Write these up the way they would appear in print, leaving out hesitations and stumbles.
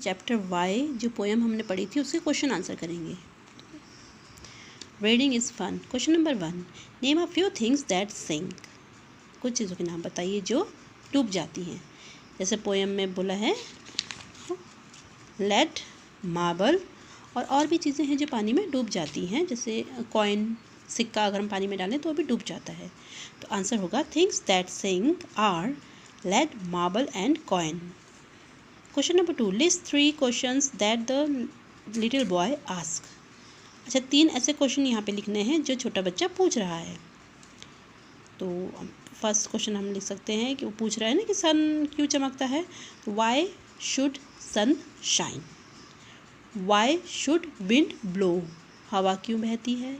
Chapter Y जो poem हमने पढ़ी थी उसके क्वेश्चन आंसर करेंगे। Reading is fun. Question number 1, name a few things that sink. कुछ चीज़ों के नाम बताइए जो डूब जाती हैं। जैसे पोएम में बोला है लेड, मार्बल और भी चीज़ें हैं जो पानी में डूब जाती हैं, जैसे कॉइन, सिक्का अगर हम पानी में डालें तो भी डूब जाता है। तो आंसर होगा things that sink are lead, marble and coin. Question number 2, list 3 questions that the little boy ask. अच्छा, 3 ऐसे क्वेश्चन यहाँ पे लिखने हैं जो छोटा बच्चा पूछ रहा है। तो फर्स्ट क्वेश्चन हम लिख सकते हैं कि वो पूछ रहा है ना कि सन क्यों चमकता है। तो why should sun shine. Why should wind blow. हवा क्यों बहती है।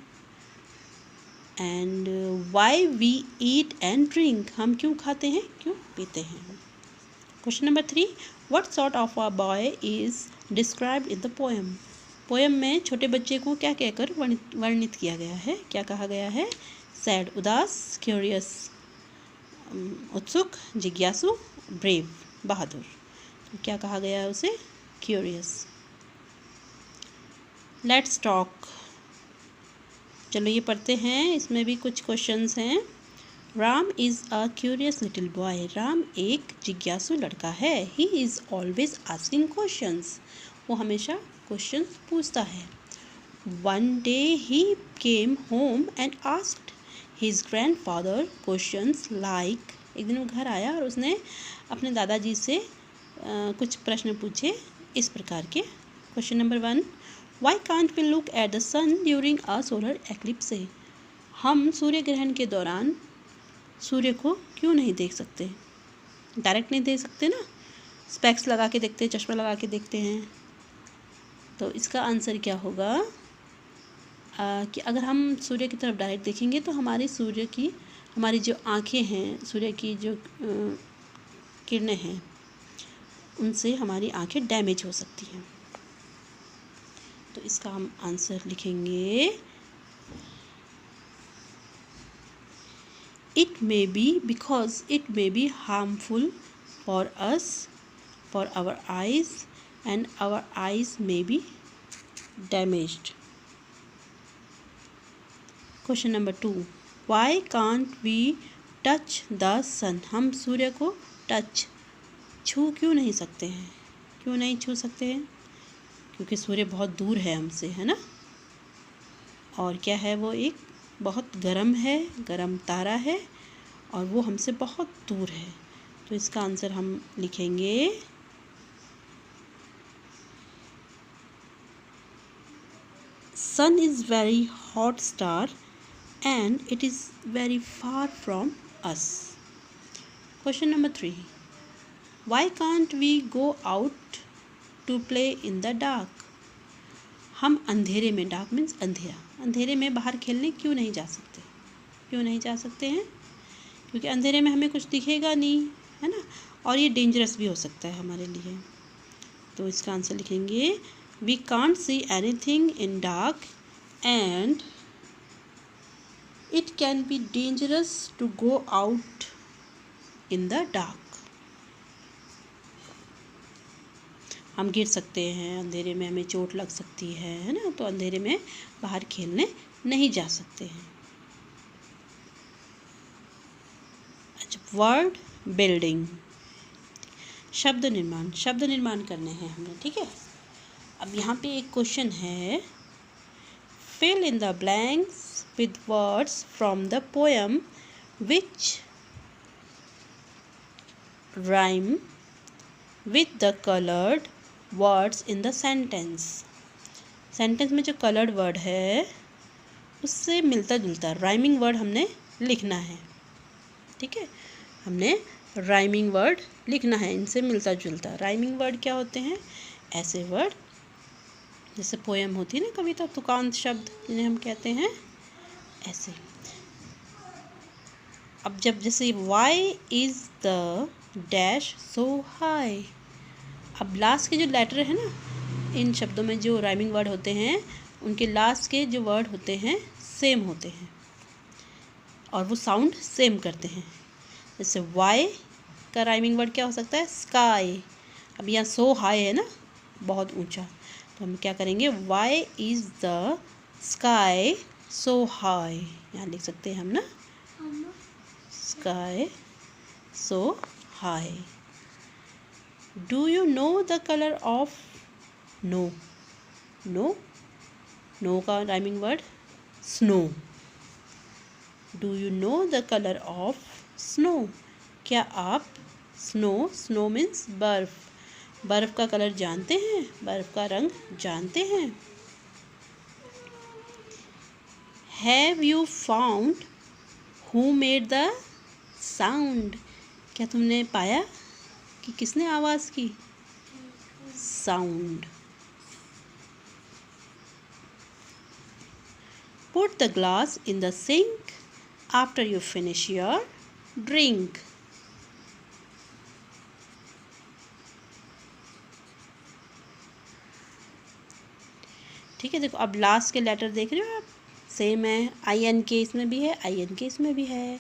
And why we eat and drink. हम क्यों खाते हैं, क्यों पीते हैं। Question number 3, what sort of a boy is described in the poem. Poem में छोटे बच्चे को क्या कहकर वर्णित किया गया है, क्या कहा गया है। सैड, उदास, क्यूरियस, उत्सुक, जिज्ञासु, ब्रेव, बहादुर। तो क्या कहा गया है उसे, क्यूरियस। Let's talk. चलो ये पढ़ते हैं, इसमें भी कुछ क्वेश्चंस हैं। Ram is a curious little boy. Ram एक जिज्ञासु लड़का है। He is always asking questions. वो हमेशा क्वेश्चंस पूछता है। One day he came home and asked his grandfather questions like. एक दिन वो घर आया और उसने अपने दादाजी से कुछ प्रश्न पूछे इस प्रकार के। Question number 1, why can't we look at the sun during a solar eclipse. हम सूर्य ग्रहण के दौरान सूर्य को क्यों नहीं देख सकते। डायरेक्ट नहीं देख सकते ना, स्पेक्स लगा के देखते हैं, चश्मा लगा के देखते हैं। तो इसका आंसर क्या होगा कि अगर हम सूर्य की तरफ डायरेक्ट देखेंगे तो हमारी जो आँखें हैं, सूर्य की जो किरणें हैं उनसे हमारी आँखें डैमेज हो सकती हैं। तो इसका हम आंसर लिखेंगे It may be because it may be harmful for us, for our eyes, and our eyes may be damaged. Question number 2, why can't we touch the sun? हम सूर्य को छू क्यों नहीं सकते हैं, क्यों नहीं छू सकते हैं। क्योंकि सूर्य बहुत दूर है हमसे, है ना। और क्या है, वो एक बहुत गर्म तारा है और वो हमसे बहुत दूर है। तो इसका आंसर हम लिखेंगे sun is very hot star and it is very far from us. Question number 3, why can't we go out to play in the dark. हम अंधेरे में, डार्क मीन्स अंधेरा, अंधेरे में बाहर खेलने क्यों नहीं जा सकते हैं। क्योंकि अंधेरे में हमें कुछ दिखेगा नहीं, है ना, और ये डेंजरस भी हो सकता है हमारे लिए। तो इसका आंसर लिखेंगे we can't see anything in dark and it can be dangerous to go out in the dark. हम गिर सकते हैं अंधेरे में, हमें चोट लग सकती है ना। तो अंधेरे में बाहर खेलने नहीं जा सकते हैं। अच्छा, वर्ड बिल्डिंग, शब्द निर्माण करने हैं हमें, ठीक है। अब यहाँ पे एक क्वेश्चन है, fill in the blanks with words from the poem which rhyme with the coloured words in the sentence. Sentence में जो कलर्ड वर्ड है उससे मिलता जुलता राइमिंग वर्ड हमने लिखना है, ठीक है। हमने राइमिंग वर्ड लिखना है, इनसे मिलता जुलता। राइमिंग वर्ड क्या होते हैं, ऐसे वर्ड जैसे पोएम होती है ना, कविता, तुकांत शब्द जिन्हें हम कहते हैं, ऐसे। अब जब जैसे why is the dash so high. अब लास्ट के जो लेटर है ना, इन शब्दों में जो राइमिंग वर्ड होते हैं उनके लास्ट के जो वर्ड होते हैं सेम होते हैं और वो साउंड सेम करते हैं। जैसे वाई का राइमिंग वर्ड क्या हो सकता है, स्काई। अब यहाँ सो हाई है ना, बहुत ऊंचा। तो हम क्या करेंगे, why is the sky so high, यहाँ लिख सकते हैं हम ना, sky so high. Do you know the colour of no, no, no का rhyming word snow. Do you know the colour of snow, क्या आप स्नो, स्नो मीन्स बर्फ़, बर्फ़ का कलर जानते हैं, बर्फ़ का रंग जानते हैं। Have you found who made the sound, क्या तुमने पाया कि किसने आवाज़ की, sound. Put the glass in the sink after you finish your drink. ठीक है, देखो अब लास्ट के लेटर देख रहे हो आप, सेम है, IN के इसमें भी है, IN के इसमें भी है,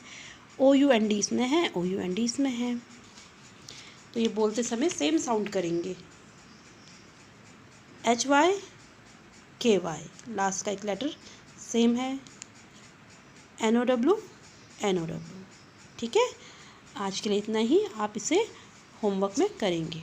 OUND इसमें है, OUND इसमें है। तो ये बोलते समय सेम साउंड करेंगे, HYKY, लास्ट का एक लेटर सेम है, NOW, NOW। ठीक है, आज के लिए इतना ही, आप इसे होमवर्क में करेंगे।